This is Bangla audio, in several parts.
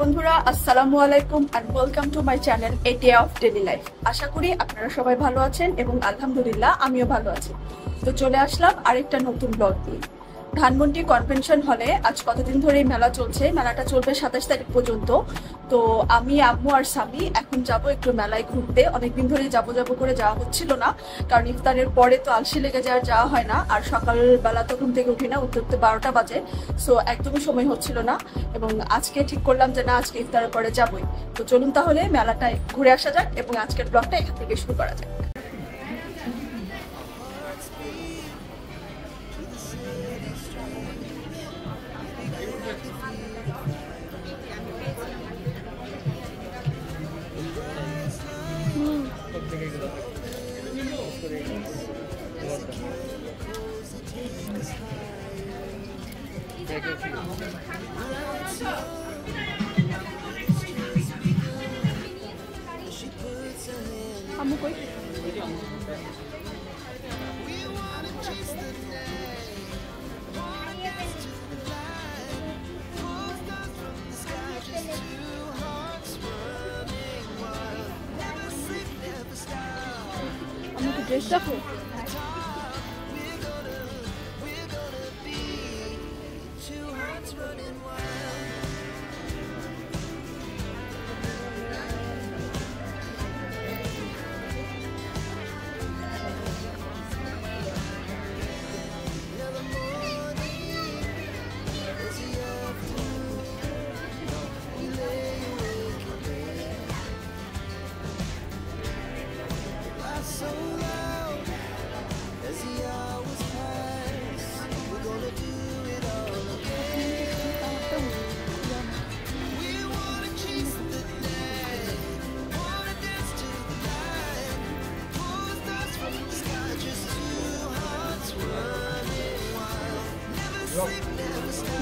বন্ধুরা আসসালামু আলাইকুম and welcome to my channel a day of daily life. আশা করি আপনারা সবাই ভালো আছেন এবং আলহামদুলিল্লাহ আমিও ভালো আছি। তো চলে আসলাম আরেকটা নতুন ব্লগ নিয়ে। ধানমন্ডি কনভেনশন হলে আজ কতদিন ধরে মেলা চলছে, মেলাটা চলবে 27 তারিখ পর্যন্ত। তো আমি আম্মু আর সামি এখন যাব একটু মেলায় ঘুরতে। অনেকদিন ধরে যাবো করে যাওয়া হচ্ছিল না, কারণ ইফতারের পরে তো আলসি লেগে যাওয়া হয় না, আর সকালবেলা তো ঘুম থেকে উঠি না, উঠতে উঠতে 12টা বাজে। সো একদমই সময় হচ্ছিল না, এবং আজকে ঠিক করলাম যে না, আজকে ইফতারের পরে যাবই। তো চলুন তাহলে মেলাটায় ঘুরে আসা যাক এবং আজকের ব্লগটা এখান থেকে শুরু করা যাক। আম্মু কই? আমাকে ড্রেস দেখো।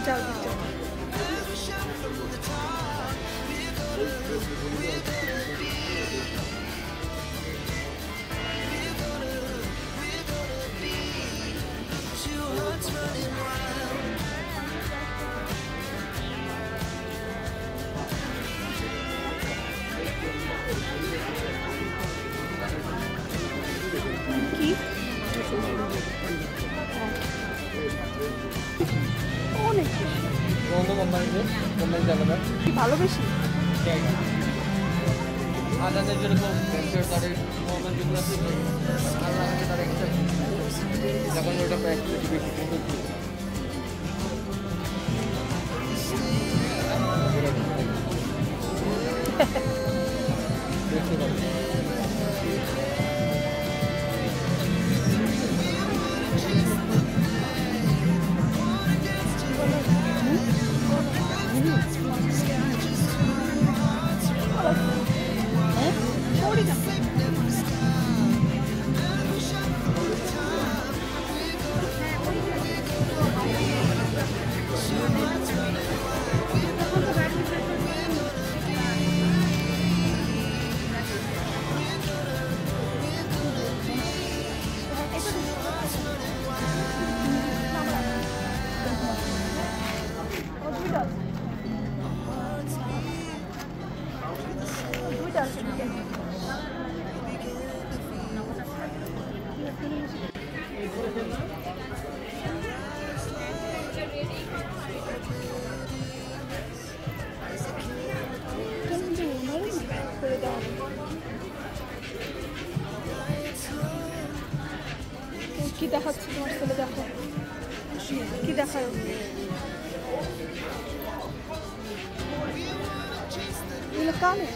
যাও যাও। কি অনেক ভালোবেসি আদানের যেরকম তাদের মোহাম্মদ যেগুলো আছে তারা যখন ওটা প্র্যাকটিস বেশি কি দেখাচ্ছে তোমার ছেলে? দেখো কি দেখায়। এগুলো কানে।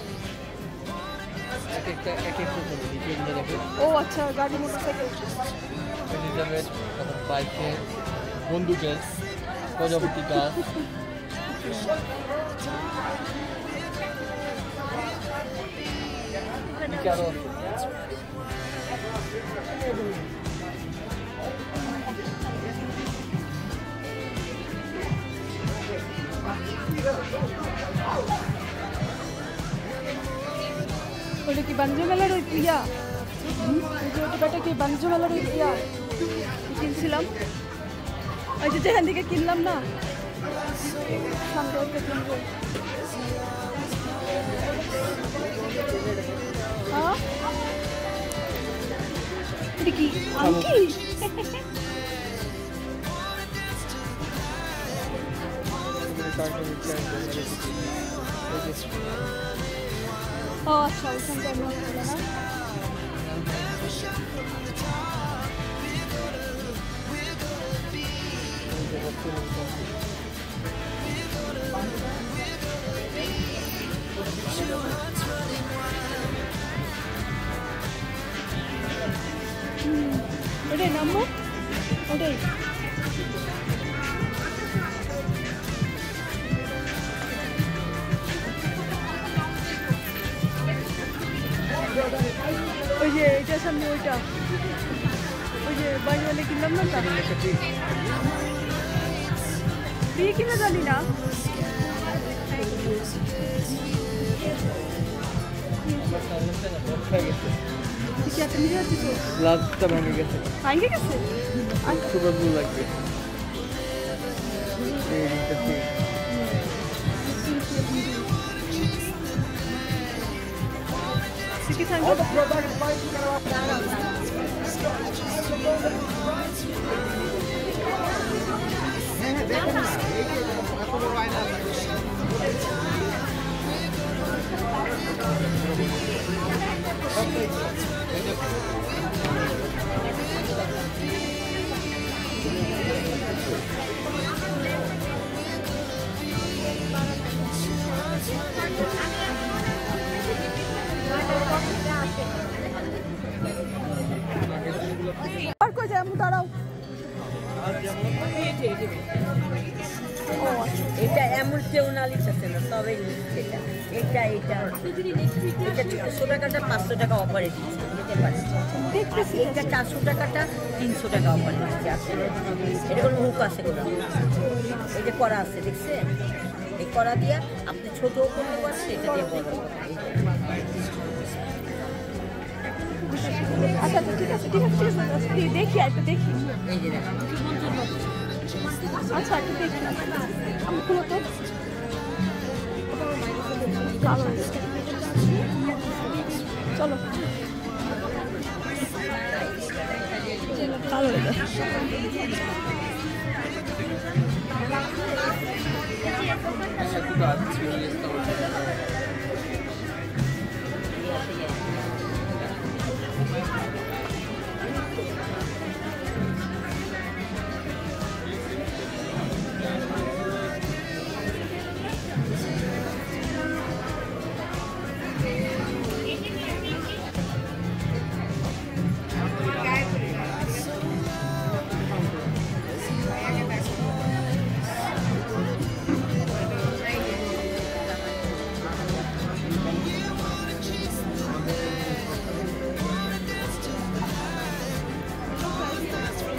ও আচ্ছা, গাড়ি মোটরসাইকেল, বাইকের, বন্দুকের, প্রজাপতি গাছ, ওটা কি বাণিজ্য মেলার ওই প্রিয়া? ওটা কি বাণিজ্য মেলার ওই প্রিয়া কিনছিলাম, ওই যে যেখান থেকে কিনলাম না, সামনে একটা জঙ্গল। এটা কি আংটি? ও আচ্ছা, ওইখানটা এমন ছিল না। ওটাই নামবো, ওটাই। ওই যে এইটার সামনে ওইটা, ওই যে বাড়িওয়ালে কিনলাম না, তা দিয়ে কিনা জানি না। গ্লাসটা ভেঙে গেছে, ভাঙে গেছে। সুপার ব্লু লাগবে। আর কই যাই, আমি দাঁড়াও। এটা এমন কেউ না লিখেছে না, তবে এটা এটা এটা এটা 400 টাকাটা 500 টাকা অফারে দিচ্ছে, নিতে পারে। এটা 400 টাকাটা 300 টাকা অফারে দিচ্ছে। আসলে এটা কোনো হুক আছে কোনো, এই যে করা আছে দেখছেন, এই করা দিয়ে আপনি ছোট করতে পারছেন, এটা দিয়ে বড় করতে। আচ্ছা আচ্ছা, ঠিক আছে ঠিক আছে ঠিক আছে, দেখি একটু দেখি। এই যে দেখেন, আচ্ছা একটু দেখি, আমি খুলো তো। চলো কালো এটা।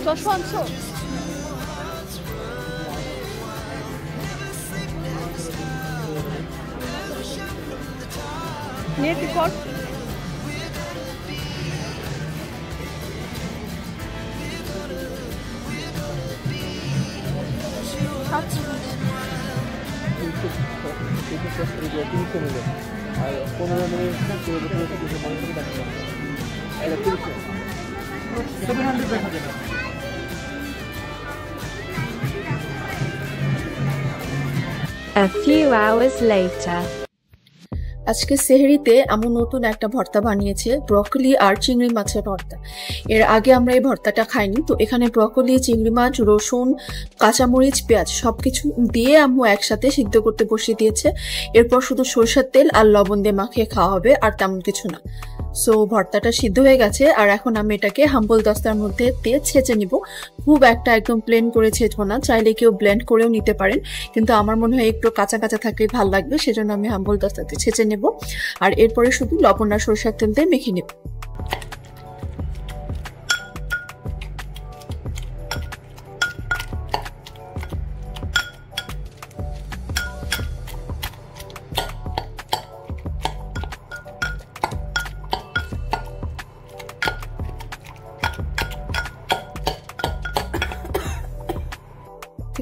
চশমা আনছো? নিয়ে তুই কর। আর 15 মিনিট 700 দেখা যাবে। A few hours later. আজকে সেহরিতে আম্মু নতুন একটা ভর্তা বানিয়েছে, ব্রকলি আর চিংড়ি মাছের ভর্তা। এর আগে আমরা এই ভর্তাটা খাইনি, তো এখানে ব্রকলি, চিংড়ি মাছ, রসুন, কাঁচামরিচ, পেঁয়াজ সবকিছু দিয়ে আম্মু একসাথে সিদ্ধ করতে বসিয়ে দিয়েছে। এরপর শুধু সরষের তেল আর লবণ দিয়ে মাখিয়ে খাওয়া হবে, আর তেমন কিছু না। সো ভর্তাটা সিদ্ধ হয়ে গেছে, আর এখন আমি এটাকে হাম্বল দস্তার মধ্যে দিয়ে ছেঁচে নিব। খুব একটা একদম প্লেন করে ছেঁচবো না, চাইলে কেউ ব্লেন্ড করেও নিতে পারেন, কিন্তু আমার মনে হয় একটু কাঁচা কাঁচা থাকলেই ভালো লাগবে, সেজন্য আমি হাম্বল দস্তাতে ছেঁচে নেব। আর এরপরে শুধু লবণ আর সরষের তেল দিয়ে মেখে নেব।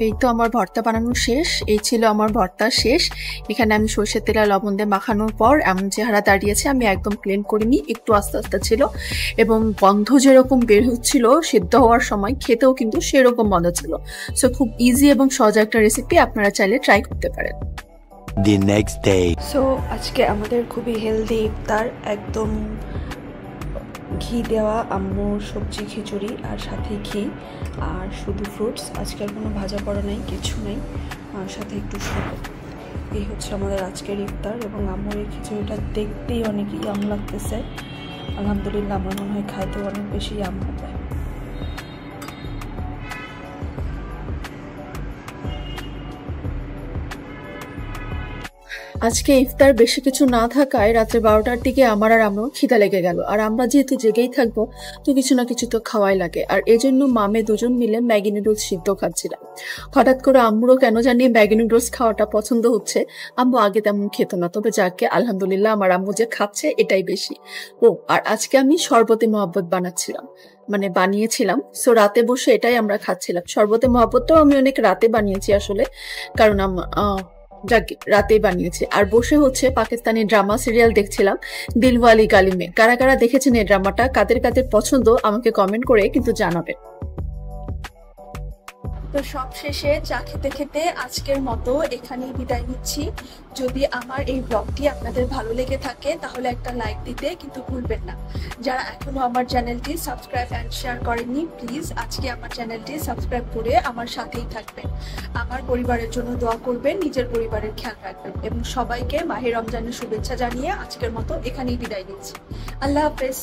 এই তো আমার ভর্তা বানানো শেষ। এই ছিল আমার ভর্তা শেষ। এখানে আমি সরষের তেল আর লবণ দিয়ে মাখানোর পর এমন চেহারা দাঁড়িয়েছে। আমি একদম প্লেন করিনি, একটু আস্তে আস্তে ছিল এবং গন্ধ যেরকম বের হচ্ছিল সিদ্ধ হওয়ার সময়, খেতেও কিন্তু সেরকম মজা ছিল। সো খুব ইজি এবং সহজ একটা রেসিপি, আপনারা চাইলে ট্রাই করতে পারেন। The next day. সো আজকে আমাদের খুবই হেলদি ইফতার, একদম ঘি দেওয়া আম্মুর সবজি খিচুড়ি আর সাথে ঘি আর শুধু ফ্রুটস। আজকের কোনো ভাজা পড়া নেই, কিছু নেই, আর সাথে একটু শুকো। এই হচ্ছে আমাদের আজকের ইফতার এবং আম্মুর এই খিচুড়িটা দেখতেই অনেক ইয়াম লাগতেছে। আলহামদুলিল্লাহ, আমার মনে হয় খাইতেও অনেক বেশি ইয়াম হবে। আজকে ইফতার বেশি কিছু না থাকায় রাত্রে 12টার দিকে আমার আর আম্মুর খিদা লেগে গেল। আর আমরা যেহেতু জেগেই থাকবো তো কিছু না কিছু তো খাওয়াই লাগে, আর এজন্য মামে দুজন মিলে ম্যাগি নুডলস সিদ্ধ খাচ্ছিলাম। হঠাৎ করে আম্মুরও কেন জানি ম্যাগি নুডলস খাওয়াটা পছন্দ হচ্ছে। আম্মু আগে তেমন খেত না, তবে যাকে আলহামদুলিল্লাহ আমার আম্মু যে খাচ্ছে এটাই বেশি। ও আর আজকে আমি শরবতে মহব্বত বানিয়েছিলাম। সো রাতে বসে এটাই আমরা খাচ্ছিলাম। শরবতে মহব্বতটাও আমি অনেক রাতে বানিয়েছি আসলে, কারণ রাতেই বানিয়েছি। আর বসে হচ্ছে পাকিস্তানি ড্রামা সিরিয়াল দেখছিলাম, দিলওয়ালি গালি মে। কারা কারা দেখেছেন এই ড্রামাটা, কাদের কাদের পছন্দ আমাকে কমেন্ট করে কিন্তু জানাবেন। তো সব শেষে চা খেতে খেতে আজকের মতো এখানেই বিদায় নিচ্ছি। যদি আমার এই ব্লগটি আপনাদের ভালো লেগে থাকে তাহলে একটা লাইক দিতে কিন্তু ভুলবেন না। যারা এখনো আমার চ্যানেলটি সাবস্ক্রাইব অ্যান্ড শেয়ার করেননি, প্লিজ আজকে আমার চ্যানেলটি সাবস্ক্রাইব করে আমার সাথেই থাকবেন। আমার পরিবারের জন্য দোয়া করবেন, নিজের পরিবারের খেয়াল রাখবেন এবং সবাইকে মাহে রমজানের শুভেচ্ছা জানিয়ে আজকের মতো এখানেই বিদায় নিচ্ছি। আল্লাহ হাফেজ।